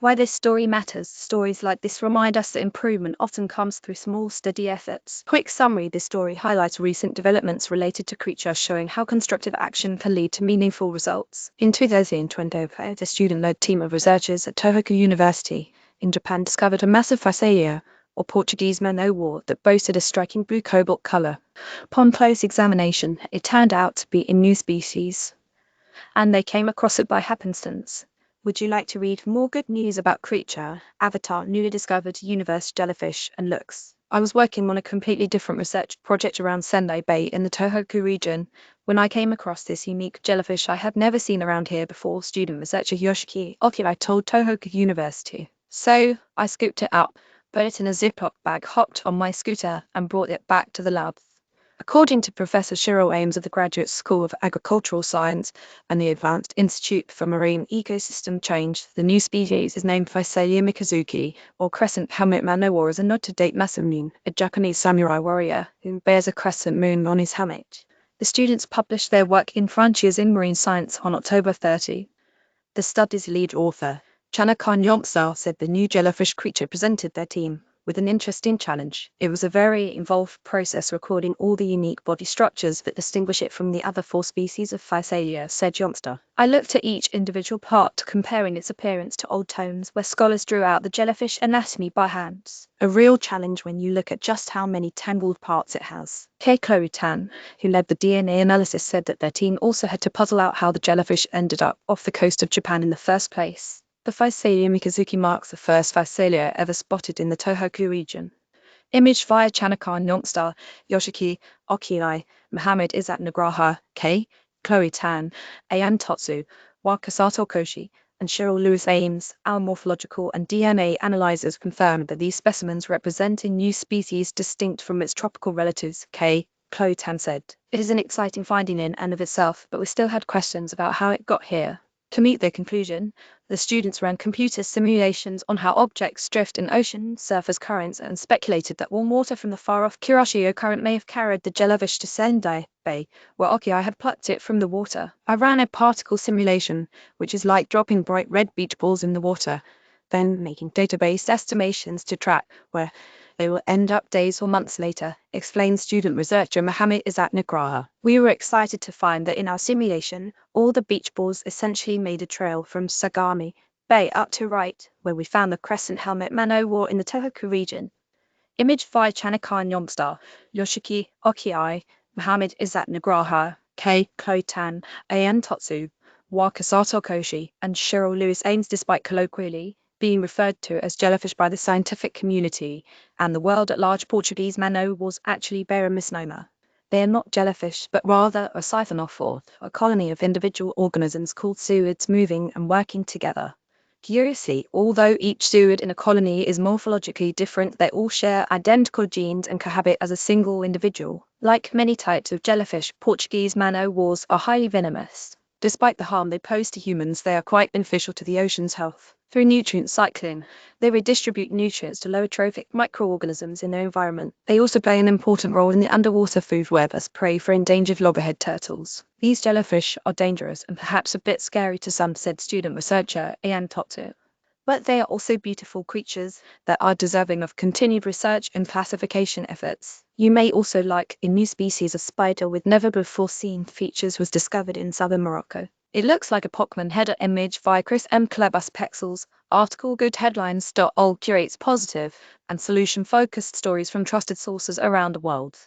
Why this story matters. Stories like this remind us that improvement often comes through small, steady efforts. Quick summary. This story highlights recent developments related to creatures, showing how constructive action can lead to meaningful results. In 2020, a student-led team of researchers at Tohoku University in Japan discovered a massive Physalia, or Portuguese manowar, that boasted a striking blue cobalt color. Upon close examination, it turned out to be a new species, and they came across it by happenstance. Would you like to read more good news about creature, avatar, newly discovered universe jellyfish, and looks? I was working on a completely different research project around Sendai Bay in the Tohoku region when I came across this unique jellyfish I had never seen around here before, student researcher Yoshiki Okirai told Tohoku University. So, I scooped it up, put it in a Ziploc bag, hopped on my scooter, and brought it back to the lab. According to Professor Cheryl Ames of the Graduate School of Agricultural Science and the Advanced Institute for Marine Ecosystem Change, the new species is named Physalia mikazuki, or crescent helmet manowar, as a nod to Date Masamune, a Japanese samurai warrior who bears a crescent moon on his helmet. The students published their work in Frontiers in Marine Science on October 30. The study's lead author, Chanaka Nyongsa, said the new jellyfish creature presented their team with an interesting challenge. It was a very involved process recording all the unique body structures that distinguish it from the other 4 species of Physalia, said Youngster. I looked at each individual part, comparing its appearance to old tomes where scholars drew out the jellyfish anatomy by hands. A real challenge when you look at just how many tangled parts it has. Chloe Tan, who led the DNA analysis, said that their team also had to puzzle out how the jellyfish ended up off the coast of Japan in the first place. The Physalia mikazuki marks the first Physalia ever spotted in the Tohoku region. Image via Chanaka Nyongsta, Yoshiki Okirai, Mohammed Izzat Nagraha, Chloe Tan, Ayan Totsu, Wakasato Koshi, and Cheryl Lewis Ames. Our morphological and DNA analyzers confirmed that these specimens represent a new species distinct from its tropical relatives, Chloe Tan said. It is an exciting finding in and of itself, but we still had questions about how it got here. To meet their conclusion, the students ran computer simulations on how objects drift in ocean surface currents and speculated that warm water from the far-off Kuroshio current may have carried the jellyfish to Sendai Bay, where Okiai had plucked it from the water. I ran a particle simulation, which is like dropping bright red beach balls in the water, then making database estimations to track where they will end up days or months later, explained student researcher Mohammed Izzat Nagraha. We were excited to find that in our simulation, all the beach balls essentially made a trail from Sagami Bay up to right, where we found the crescent helmet manowar in the Tohoku region. Image via Chanaka Nyongsta, Yoshiki Okiai, Mohammed Izzat Nagraha, Chloe Tan, Ayan Totsu, Wakasato Koshi, and Cheryl Lewis Ames. Despite colloquially being referred to as jellyfish by the scientific community and the world at large, Portuguese manowars actually bear a misnomer. They are not jellyfish, but rather a siphonophore, a colony of individual organisms called zooids moving and working together. Curiously, although each zooid in a colony is morphologically different, they all share identical genes and cohabit as a single individual. Like many types of jellyfish, Portuguese manowars are highly venomous. Despite the harm they pose to humans, they are quite beneficial to the ocean's health. Through nutrient cycling, they redistribute nutrients to lower trophic microorganisms in their environment. They also play an important role in the underwater food web as prey for endangered loggerhead turtles. These jellyfish are dangerous and perhaps a bit scary to some, said student researcher Ayan Totsu. But they are also beautiful creatures that are deserving of continued research and classification efforts. You may also like a new species of spider with never-before-seen features was discovered in southern Morocco. It looks like a Pokémon header. Image via Chris M. Klebus Pexels. Article Good Headlines. All curates positive and solution-focused stories from trusted sources around the world.